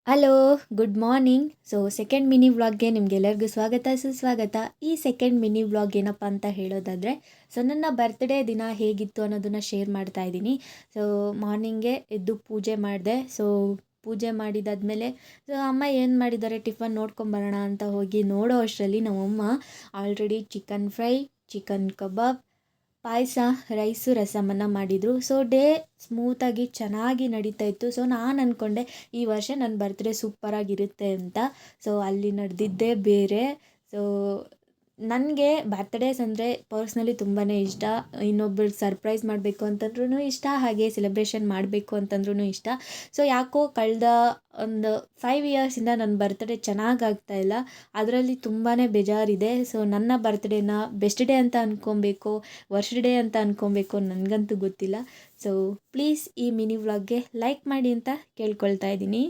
Hello, good morning. Second mini ವ್ಲಾಗ್ಗೆ ನಿಮಗೆಲ್ಲರಿಗೂ ಸ್ವಾಗತ ಸುಸ್ವಾಗತ. ಈ ಸೆಕೆಂಡ್ ಮಿನಿ ವ್ಲಾಗ್ ಏನಪ್ಪ ಅಂತ ಹೇಳೋದಾದರೆ, ನನ್ನ ಬರ್ತ್ಡೇ ದಿನ ಹೇಗಿತ್ತು ಅನ್ನೋದನ್ನು ಶೇರ್ ಮಾಡ್ತಾ ಇದ್ದೀನಿ. ಮಾರ್ನಿಂಗೇ ಎದ್ದು ಪೂಜೆ ಮಾಡಿದೆ. ಪೂಜೆ ಮಾಡಿದಾದ್ಮೇಲೆ ಅಮ್ಮ ಏನು ಮಾಡಿದ್ದಾರೆ ಟಿಫನ್ ನೋಡ್ಕೊಂಬರೋಣ ಅಂತ ಹೋಗಿ ನೋಡೋ ಅಷ್ಟರಲ್ಲಿ ನಮ್ಮಮ್ಮ ಆಲ್ರೆಡಿ ಚಿಕನ್ ಫ್ರೈ, ಚಿಕನ್ ಕಬಾಬ್, ಪಾಯಸ, ರೈಸು, ರಸಮನ್ನು ಮಾಡಿದರು. ಡೇ ಸ್ಮೂತಾಗಿ ಚೆನ್ನಾಗಿ ನಡೀತಾ ಇತ್ತು. ನಾನು ಅಂದ್ಕೊಂಡೆ ಈ ವರ್ಷ ನನ್ನ ಬರ್ತ್ಡೇ ಸೂಪರಾಗಿರುತ್ತೆ ಅಂತ. ಅಲ್ಲಿ ನಡೆದಿದ್ದೇ ಬೇರೆ. ಸೊ ನನಗೆ ಬರ್ತ್ಡೇಸ್ ಅಂದರೆ ಪರ್ಸ್ನಲಿ ತುಂಬಾ ಇಷ್ಟ. ಇನ್ನೊಬ್ರಿಗೆ ಸರ್ಪ್ರೈಸ್ ಮಾಡಬೇಕು ಅಂತಂದ್ರೂ ಇಷ್ಟ, ಹಾಗೆ ಸೆಲೆಬ್ರೇಷನ್ ಮಾಡಬೇಕು ಅಂತಂದ್ರೂ ಇಷ್ಟ. ಯಾಕೋ ಕಳೆದ ಒಂದು 5 ಇಯರ್ಸಿಂದ ನನ್ನ ಬರ್ತ್ಡೇ ಚೆನ್ನಾಗಿ ಆಗ್ತಾಯಿಲ್ಲ. ಅದರಲ್ಲಿ ತುಂಬಾ ಬೇಜಾರಿದೆ. ನನ್ನ ಬರ್ತ್ಡೇನ ಬೆಸ್ಟ್ ಡೇ ಅಂತ ಅಂದ್ಕೊಬೇಕು, ವರ್ಸ್ಟ್ ಡೇ ಅಂತ ಅಂದ್ಕೊಬೇಕು, ನನಗಂತೂ ಗೊತ್ತಿಲ್ಲ. ಪ್ಲೀಸ್ ಈ ಮಿನಿ ವ್ಲಾಗ್ಗೆ ಲೈಕ್ ಮಾಡಿ ಅಂತ ಕೇಳ್ಕೊಳ್ತಾ ಇದ್ದೀನಿ.